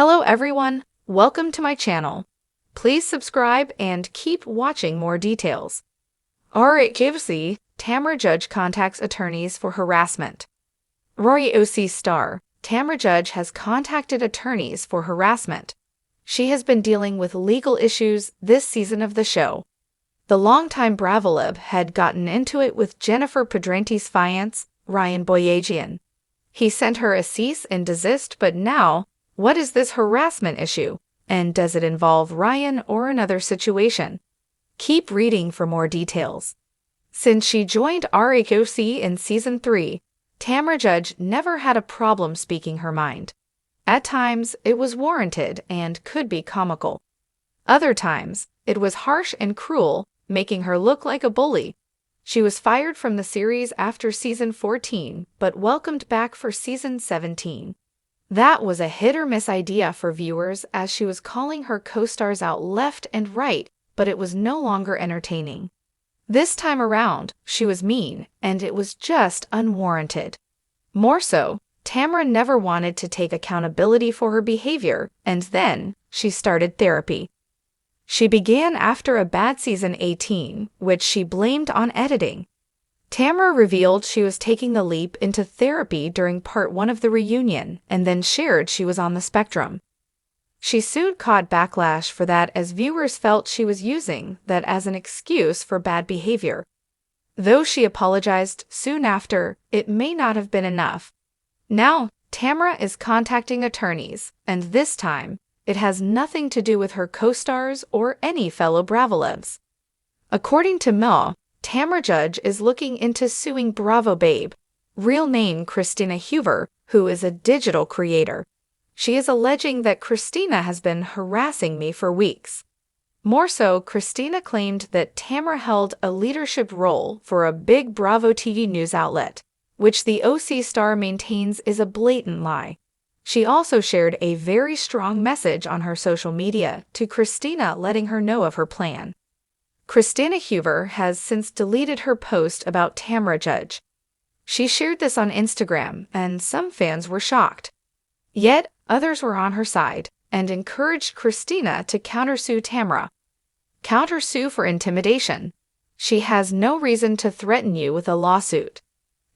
Hello everyone, welcome to my channel. Please subscribe and keep watching more details. RHOC, Tamra judge contacts attorneys for harassment. RHOC star, Tamra judge has contacted attorneys for harassment. She has been dealing with legal issues this season of the show. The longtime Bravolib had gotten into it with Jennifer Pedrante's fiancé, Ryan Boyajian. He sent her a cease and desist, but now, what is this harassment issue, and does it involve Ryan or another situation? Keep reading for more details. Since she joined RHOC in Season 3, Tamra Judge never had a problem speaking her mind. At times, it was warranted and could be comical. Other times, it was harsh and cruel, making her look like a bully. She was fired from the series after Season 14, but welcomed back for Season 17. That was a hit-or-miss idea for viewers, as she was calling her co-stars out left and right, but it was no longer entertaining. This time around, she was mean, and it was just unwarranted. More so, Tamra never wanted to take accountability for her behavior, and then she started therapy. She began after a bad Season 18, which she blamed on editing. Tamra revealed she was taking the leap into therapy during Part 1 of the reunion and then shared she was on the spectrum. She soon caught backlash for that, as viewers felt she was using that as an excuse for bad behavior. Though she apologized soon after, it may not have been enough. Now, Tamra is contacting attorneys, and this time, it has nothing to do with her co-stars or any fellow Bravolibs. According to Mo, Tamra Judge is looking into suing Bravo Babe, real name Christina Hoover, who is a digital creator. She is alleging that Christina has been harassing me for weeks. More so, Christina claimed that Tamra held a leadership role for a big Bravo TV news outlet, which the OC star maintains is a blatant lie. She also shared a very strong message on her social media to Christina, letting her know of her plan. Christina Hoover has since deleted her post about Tamra Judge. She shared this on Instagram, and some fans were shocked. Yet, others were on her side and encouraged Christina to countersue Tamra. Countersue for intimidation. She has no reason to threaten you with a lawsuit.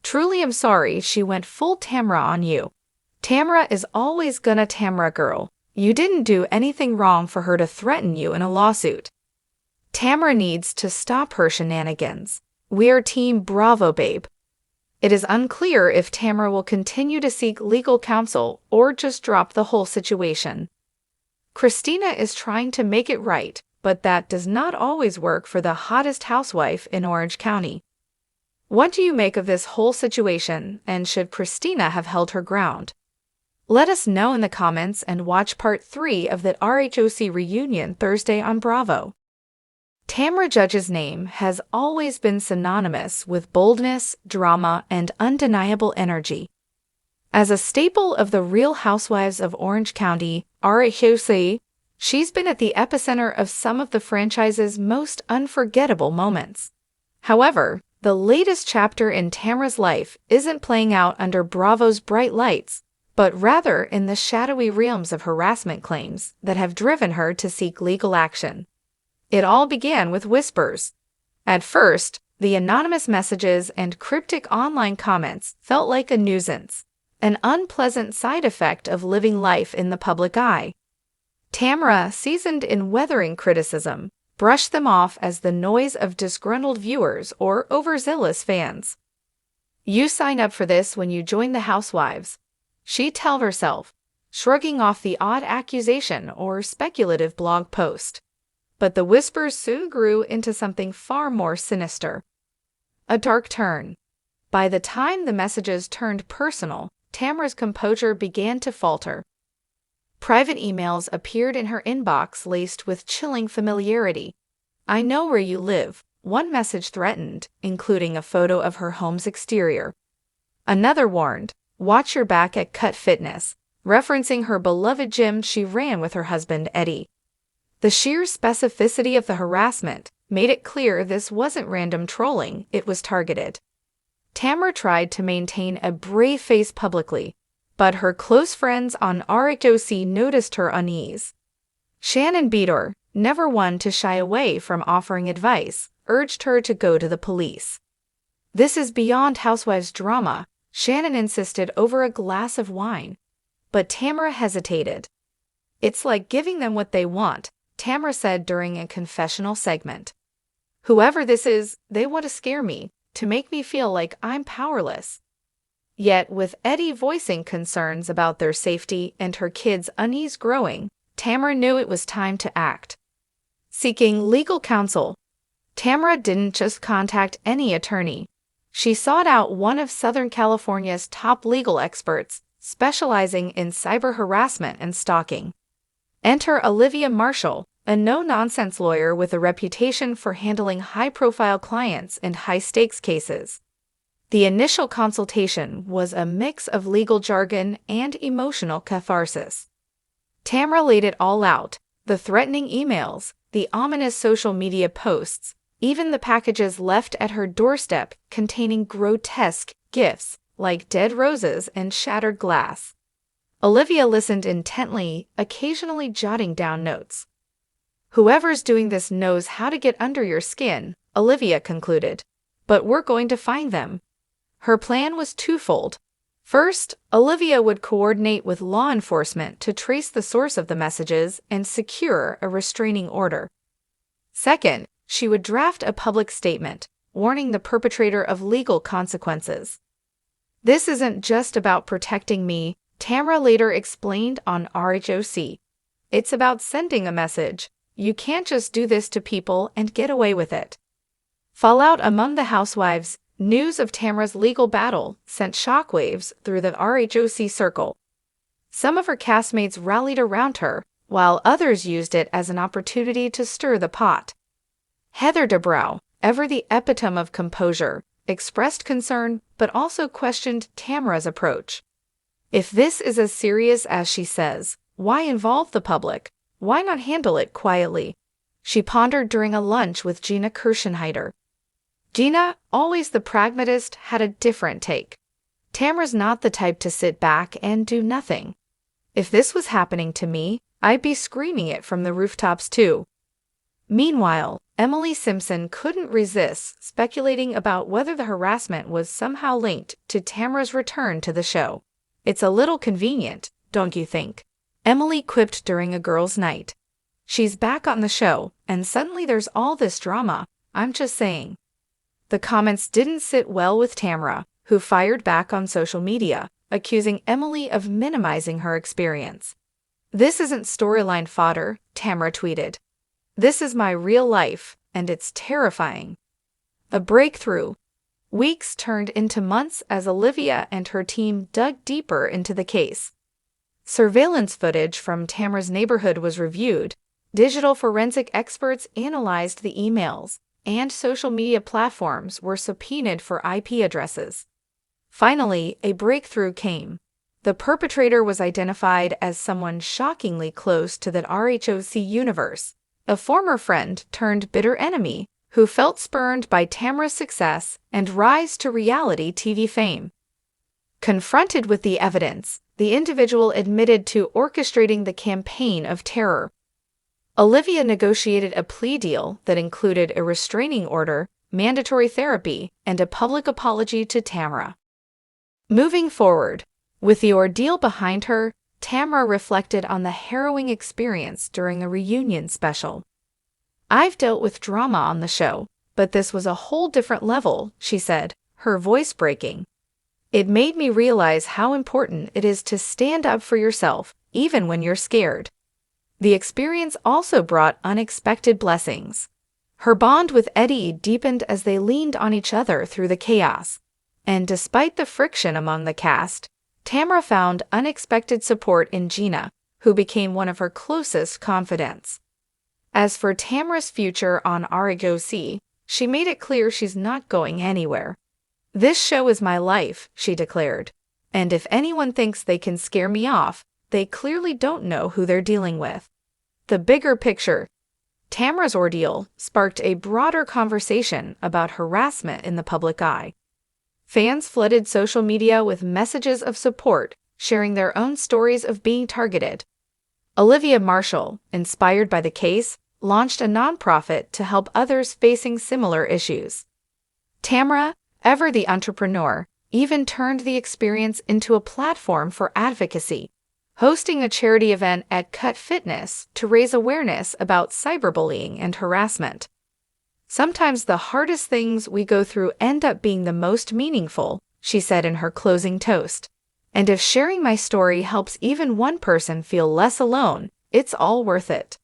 Truly am sorry she went full Tamra on you. Tamra is always gonna Tamra girl. You didn't do anything wrong for her to threaten you in a lawsuit. Tamra needs to stop her shenanigans. We're Team Bravo Babe. It is unclear if Tamra will continue to seek legal counsel or just drop the whole situation. Christina is trying to make it right, but that does not always work for the hottest housewife in Orange County. What do you make of this whole situation, and should Christina have held her ground? Let us know in the comments, and watch Part 3 of the RHOC reunion Thursday on Bravo. Tamra Judge's name has always been synonymous with boldness, drama, and undeniable energy. As a staple of the Real Housewives of Orange County, RHOC, she's been at the epicenter of some of the franchise's most unforgettable moments. However, the latest chapter in Tamra's life isn't playing out under Bravo's bright lights, but rather in the shadowy realms of harassment claims that have driven her to seek legal action. It all began with whispers. At first, the anonymous messages and cryptic online comments felt like a nuisance, an unpleasant side effect of living life in the public eye. Tamra, seasoned in weathering criticism, brushed them off as the noise of disgruntled viewers or overzealous fans. You sign up for this when you join the Housewives, she'd tell herself, shrugging off the odd accusation or speculative blog post. But the whispers soon grew into something far more sinister. A dark turn. By the time the messages turned personal, Tamra's composure began to falter. Private emails appeared in her inbox laced with chilling familiarity. "I know where you live," one message threatened, including a photo of her home's exterior. Another warned, "Watch your back at Cut Fitness," referencing her beloved gym she ran with her husband Eddie. The sheer specificity of the harassment made it clear this wasn't random trolling, it was targeted. Tamra tried to maintain a brave face publicly, but her close friends on RHOC noticed her unease. Shannon Beador, never one to shy away from offering advice, urged her to go to the police. "This is beyond Housewives drama," Shannon insisted over a glass of wine. But Tamra hesitated. "It's like giving them what they want," Tamra said during a confessional segment. "Whoever this is, they want to scare me, to make me feel like I'm powerless." Yet, with Eddie voicing concerns about their safety and her kids' unease growing, Tamra knew it was time to act. Seeking legal counsel, Tamra didn't just contact any attorney. She sought out one of Southern California's top legal experts, specializing in cyber harassment and stalking. Enter Olivia Marshall, a no-nonsense lawyer with a reputation for handling high-profile clients and high-stakes cases. The initial consultation was a mix of legal jargon and emotional catharsis. Tamra laid it all out: the threatening emails, the ominous social media posts, even the packages left at her doorstep containing grotesque gifts like dead roses and shattered glass. Olivia listened intently, occasionally jotting down notes. "Whoever's doing this knows how to get under your skin," Olivia concluded. "But we're going to find them." Her plan was twofold. First, Olivia would coordinate with law enforcement to trace the source of the messages and secure a restraining order. Second, she would draft a public statement, warning the perpetrator of legal consequences. "This isn't just about protecting me," Tamra later explained on RHOC. "It's about sending a message. You can't just do this to people and get away with it." Fallout among the Housewives. News of Tamra's legal battle sent shockwaves through the RHOC circle. Some of her castmates rallied around her, while others used it as an opportunity to stir the pot. Heather Dubrow, ever the epitome of composure, expressed concern but also questioned Tamra's approach. "If this is as serious as she says, why involve the public? Why not handle it quietly?" she pondered during a lunch with Gina Kirschenheiter. Gina, always the pragmatist, had a different take. "Tamra's not the type to sit back and do nothing. If this was happening to me, I'd be screaming it from the rooftops too." Meanwhile, Emily Simpson couldn't resist speculating about whether the harassment was somehow linked to Tamra's return to the show. "It's a little convenient, don't you think?" Emily quipped during a girls' night. "She's back on the show, and suddenly there's all this drama. I'm just saying." The comments didn't sit well with Tamra, who fired back on social media, accusing Emily of minimizing her experience. "This isn't storyline fodder," Tamra tweeted. "This is my real life, and it's terrifying." A breakthrough. Weeks turned into months as Olivia and her team dug deeper into the case. Surveillance footage from Tamra's neighborhood was reviewed, digital forensic experts analyzed the emails, and social media platforms were subpoenaed for IP addresses. Finally, a breakthrough came. The perpetrator was identified as someone shockingly close to the RHOC universe, a former friend turned bitter enemy who felt spurned by Tamra's success and rise to reality TV fame. Confronted with the evidence, the individual admitted to orchestrating the campaign of terror. Olivia negotiated a plea deal that included a restraining order, mandatory therapy, and a public apology to Tamra. Moving forward, with the ordeal behind her, Tamra reflected on the harrowing experience during a reunion special. "I've dealt with drama on the show, but this was a whole different level," she said, her voice breaking. "It made me realize how important it is to stand up for yourself, even when you're scared." The experience also brought unexpected blessings. Her bond with Eddie deepened as they leaned on each other through the chaos. And despite the friction among the cast, Tamra found unexpected support in Gina, who became one of her closest confidants. As for Tamra's future on RHOC, she made it clear she's not going anywhere. "This show is my life," she declared. "And if anyone thinks they can scare me off, they clearly don't know who they're dealing with." The bigger picture. Tamra's ordeal sparked a broader conversation about harassment in the public eye. Fans flooded social media with messages of support, sharing their own stories of being targeted. Olivia Marshall, inspired by the case, launched a nonprofit to help others facing similar issues. Tamra, ever the entrepreneur, even turned the experience into a platform for advocacy, hosting a charity event at Cut Fitness to raise awareness about cyberbullying and harassment. Sometimes the hardest things we go through end up being the most meaningful, she said in her closing toast. And if sharing my story helps even one person feel less alone, it's all worth it.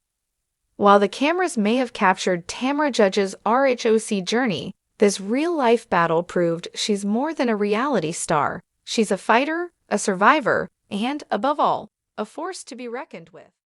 While the cameras may have captured Tamra Judge's RHOC journey, this real-life battle proved she's more than a reality star. She's a fighter, a survivor, and, above all, a force to be reckoned with.